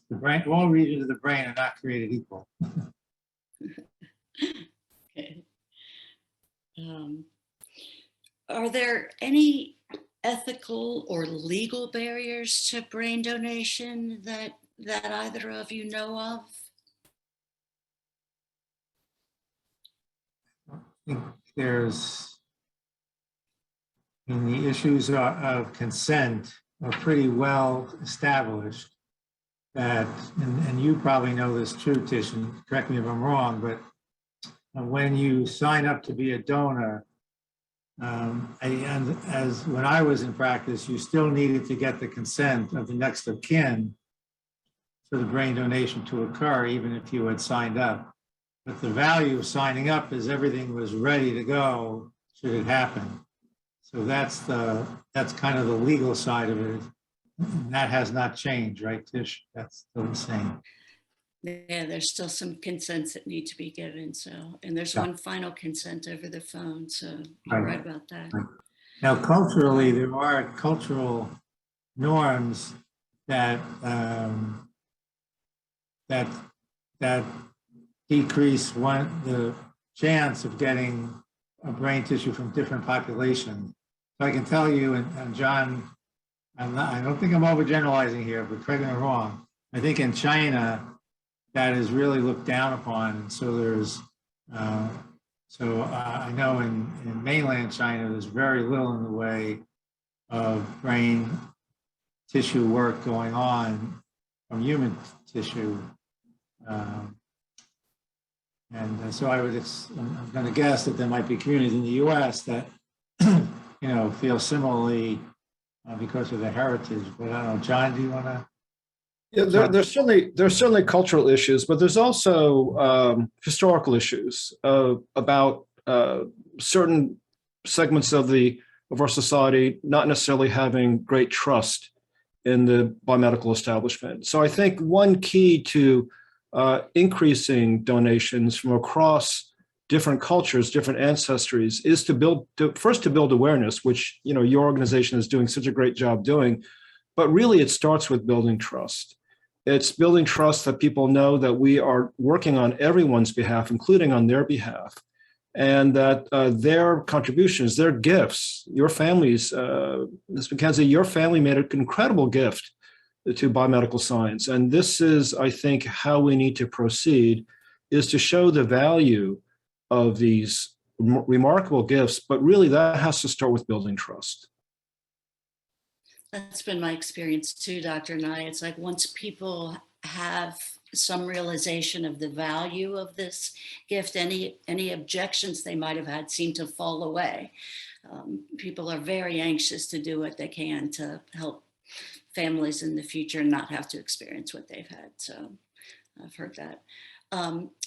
The brain, all regions of the brain are not created equal. Okay. Are there any ethical or legal barriers to brain donation that either of you know of? I think the issues of consent are pretty well established. That, and you probably know this too, Tish, and correct me if I'm wrong, but when you sign up to be a donor, and as when I was in practice, you still needed to get the consent of the next of kin for the brain donation to occur, even if you had signed up. But the value of signing up is everything was ready to go should it happen. So that's kind of the legal side of it. That has not changed, right, Tish? That's still the same. Yeah, there's still some consents that need to be given. So, and there's one final consent over the phone. So you're right about that. Now, culturally, there are cultural norms that that decrease the chance of getting a brain tissue from different populations. So I can tell you, and John, I don't think I'm overgeneralizing here, but correct me if I'm wrong. I think in China, that is really looked down upon. And so there's, I know in mainland China, there's very little in the way of brain tissue work going on from human tissue. And so I'm going to guess that there might be communities in the U.S. that, feel similarly because of the heritage. But I don't know, John, do you want to? Yeah, there's certainly cultural issues, but there's also historical issues about certain segments of our society not necessarily having great trust in the biomedical establishment. So I think one key to increasing donations from across different cultures, different ancestries, is to build awareness, which your organization is doing such a great job doing. But really, it starts with building trust. It's building trust that people know that we are working on everyone's behalf, including on their behalf, and that their contributions, their gifts, your families, Ms. McKenzie, your family made an incredible gift to biomedical science. And this is, I think, how we need to proceed, is to show the value of these remarkable gifts, but really that has to start with building trust. That's been my experience too, Dr. Nye. It's like once people have some realization of the value of this gift, any objections they might have had seem to fall away. People are very anxious to do what they can to help families in the future not have to experience what they've had. So I've heard that.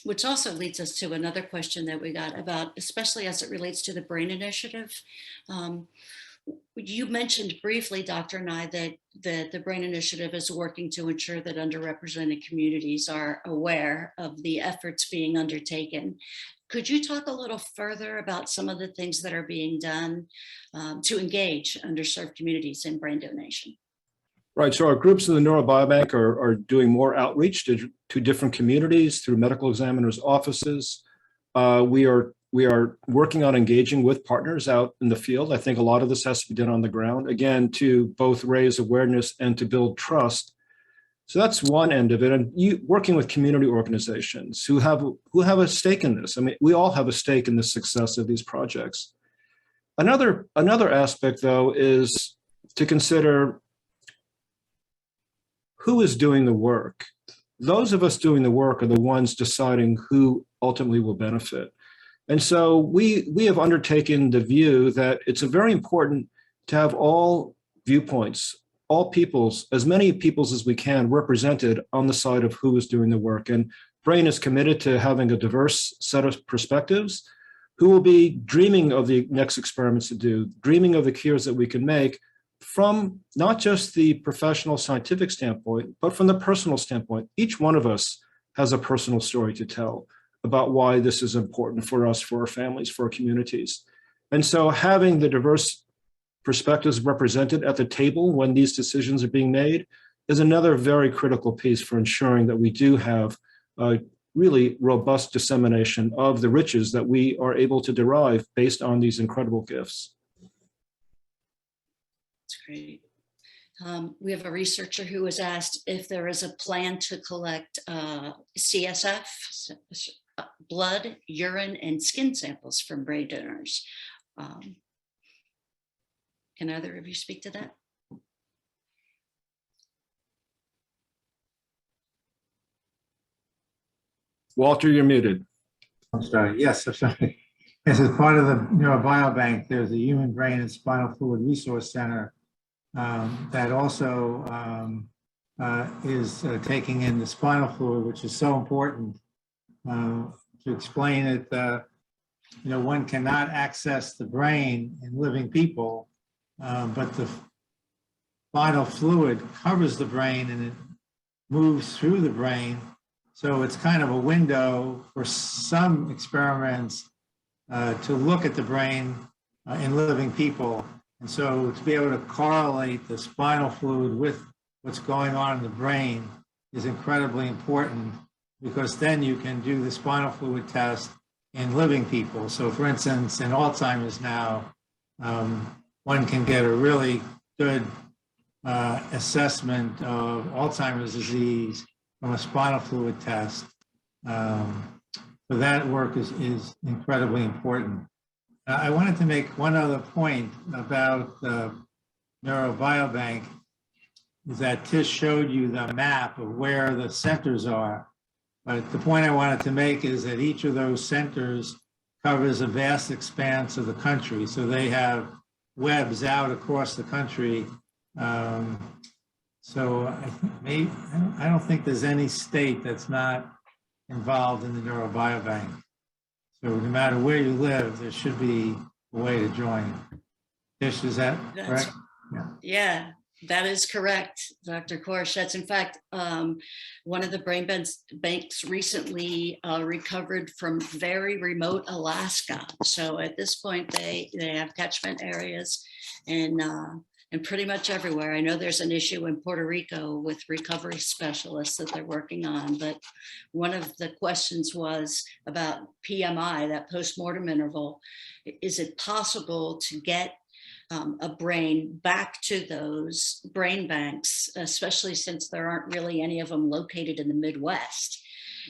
Which also leads us to another question that we got about, especially as it relates to the BRAIN initiative. You mentioned briefly, Dr. Nye, that the BRAIN initiative is working to ensure that underrepresented communities are aware of the efforts being undertaken. Could you talk a little further about some of the things that are being done to engage underserved communities in brain donation? Right, so our groups in the Neurobiobank are doing more outreach to different communities through medical examiners' offices. We are working on engaging with partners out in the field. I think a lot of this has to be done on the ground, again, to both raise awareness and to build trust. So that's one end of it. And working with community organizations who have a stake in this. I mean, we all have a stake in the success of these projects. Another aspect, though, is to consider who is doing the work. Those of us doing the work are the ones deciding who ultimately will benefit. And so we have undertaken the view that it's very important to have all viewpoints, all peoples, as many peoples as we can represented on the side of who is doing the work. And BRAIN is committed to having a diverse set of perspectives who will be dreaming of the next experiments to do, dreaming of the cures that we can make from not just the professional scientific standpoint, but from the personal standpoint. Each one of us has a personal story to tell about why this is important for us, for our families, for our communities. And so having the diverse perspectives represented at the table when these decisions are being made is another very critical piece for ensuring that we do have a really robust dissemination of the riches that we are able to derive based on these incredible gifts. That's great. We have a researcher who was asked if there is a plan to collect CSF, blood, urine, and skin samples from brain donors. Can either of you speak to that? Walter, you're muted. I'm sorry. Yes, I'm sorry. Yes, as part of the Neurobiobank, there's a Human Brain and Spinal Fluid Resource Center that also is taking in the spinal fluid, which is so important. To explain it, one cannot access the brain in living people, but the spinal fluid covers the brain and it moves through the brain. So it's kind of a window for some experiments to look at the brain in living people. And so to be able to correlate the spinal fluid with what's going on in the brain is incredibly important, because then you can do the spinal fluid test in living people. So for instance, in Alzheimer's now, one can get a really good assessment of Alzheimer's disease from a spinal fluid test. So that work is incredibly important. I wanted to make one other point about the Neurobiobank, is that Tish showed you the map of where the centers are. But the point I wanted to make is that each of those centers covers a vast expanse of the country. So they have webs out across the country. So I don't think there's any state that's not involved in the Neurobiobank. So no matter where you live, there should be a way to join. Tish, is that correct? Yeah, that is correct, Dr. Koroshetz. In fact, one of the brain banks recently recovered from very remote Alaska. So at this point, they have catchment areas and pretty much everywhere. I know there's an issue in Puerto Rico with recovery specialists that they're working on, but one of the questions was about PMI, that postmortem interval. Is it possible to get a brain back to those brain banks, especially since there aren't really any of them located in the Midwest?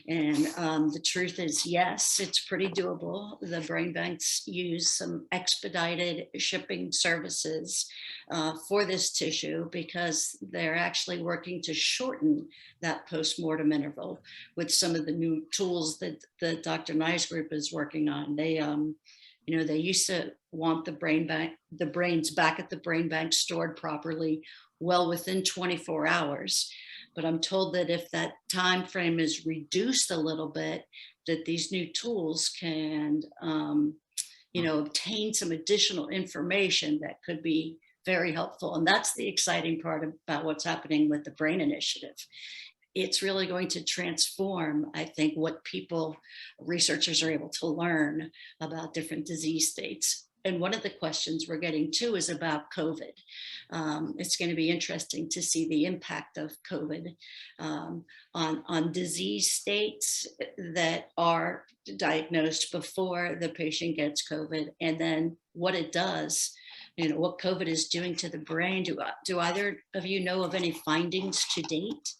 And the truth is, yes, it's pretty doable. The brain banks use some expedited shipping services for this tissue because they're actually working to shorten that postmortem interval with some of the new tools that the Dr. Nye's group is working on. They, they used to want the brains back at the brain bank stored properly, well within 24 hours. But I'm told that if that time frame is reduced a little bit, that these new tools can, obtain some additional information that could be very helpful. And that's the exciting part about what's happening with the Brain Initiative. It's really going to transform, I think, what researchers are able to learn about different disease states. And one of the questions we're getting to is about COVID. It's going to be interesting to see the impact of COVID on disease states that are diagnosed before the patient gets COVID, and then what it does, what COVID is doing to the brain. Do either of you know of any findings to date?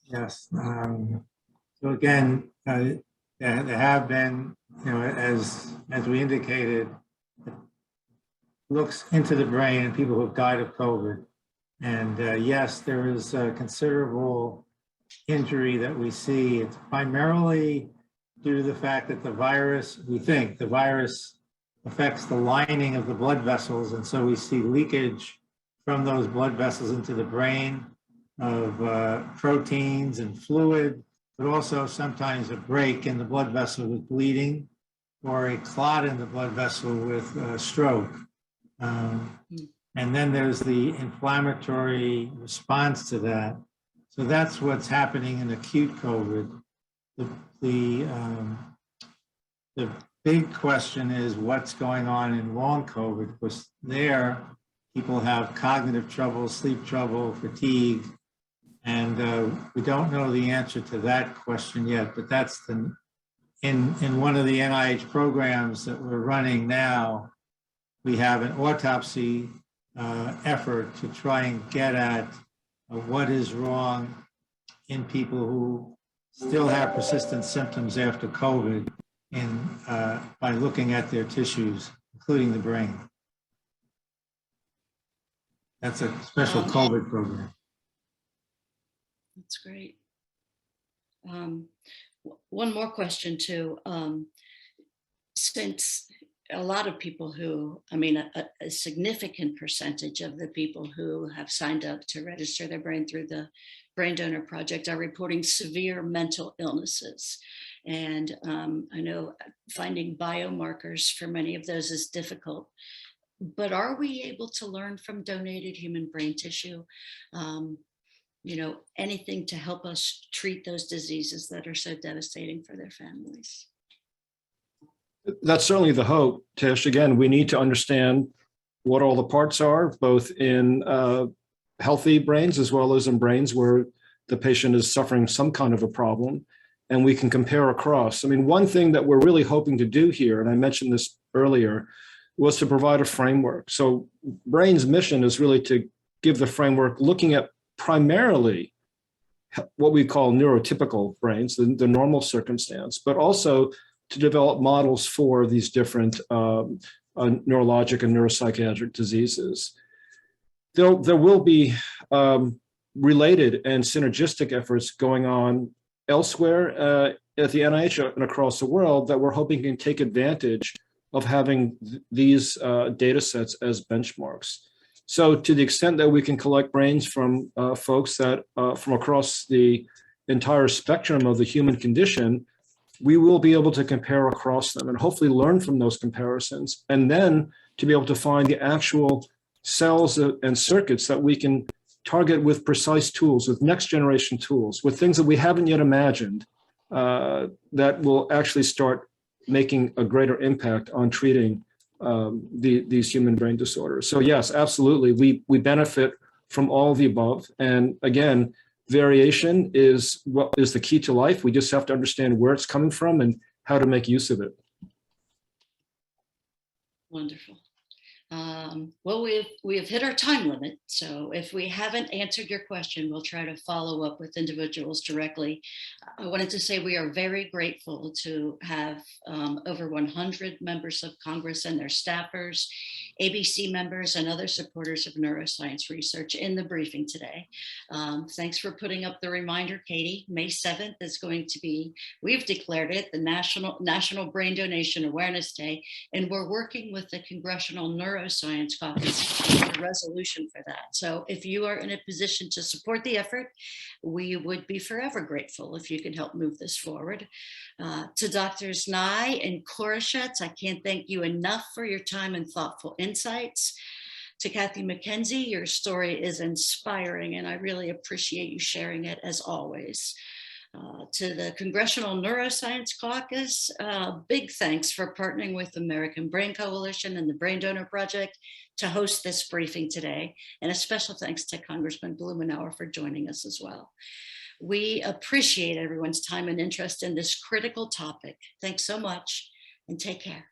Yes. So again, there have been, as we indicated, looks into the brain and people who have died of COVID. And yes, there is considerable injury that we see. It's primarily due to the fact that we think the virus affects the lining of the blood vessels. And so we see leakage from those blood vessels into the brain of proteins and fluid, but also sometimes a break in the blood vessel with bleeding or a clot in the blood vessel with stroke. And then there's the inflammatory response to that. So that's what's happening in acute COVID. The big question is what's going on in long COVID, because there people have cognitive trouble, sleep trouble, fatigue, and we don't know the answer to that question yet, but that's in one of the NIH programs that we're running now, we have an autopsy effort to try and get at what is wrong in people who still have persistent symptoms after COVID by looking at their tissues, including the brain. That's a special COVID program. That's great. One more question too. Since a lot of people a significant percentage of the people who have signed up to register their brain through the Brain Donor Project are reporting severe mental illnesses. And I know finding biomarkers for many of those is difficult. But are we able to learn from donated human brain tissue? Anything to help us treat those diseases that are so devastating for their families? That's certainly the hope, Tish. Again, we need to understand what all the parts are, both in healthy brains as well as in brains where the patient is suffering some kind of a problem, and we can compare across. One thing that we're really hoping to do here, and I mentioned this earlier, was to provide a framework. So Brain's mission is really to give the framework looking at primarily what we call neurotypical brains, the normal circumstance, but also to develop models for these different neurologic and neuropsychiatric diseases. There will be related and synergistic efforts going on elsewhere at the NIH and across the world that we're hoping can take advantage of having these data sets as benchmarks. So to the extent that we can collect brains from folks that from across the entire spectrum of the human condition, we will be able to compare across them and hopefully learn from those comparisons, and then to be able to find the actual cells and circuits that we can target with precise tools, with next generation tools, with things that we haven't yet imagined that will actually start making a greater impact on treating these human brain disorders. So yes, absolutely, we benefit from all of the above. And again, variation is what is the key to life. We just have to understand where it's coming from and how to make use of it. Wonderful. Well, we have hit our time limit. So if we haven't answered your question, we'll try to follow up with individuals directly. I wanted to say we are very grateful to have over 100 members of Congress and their staffers, ABC members, and other supporters of neuroscience research in the briefing today. Thanks for putting up the reminder, Katie. May 7th is going to be, we've declared it the National Brain Donation Awareness Day, and we're working with the Congressional Neuroscience Caucus on a resolution for that. So if you are in a position to support the effort, we would be forever grateful if you could help move this forward. To Drs. Nye and Koroshetz, I can't thank you enough for your time and thoughtful insights. To Cathy McKenzie, your story is inspiring, and I really appreciate you sharing it as always. To the Congressional Neuroscience Caucus, big thanks for partnering with the American Brain Coalition and the Brain Donor Project to host this briefing today. And a special thanks to Congressman Blumenauer for joining us as well. We appreciate everyone's time and interest in this critical topic. Thanks so much, and take care.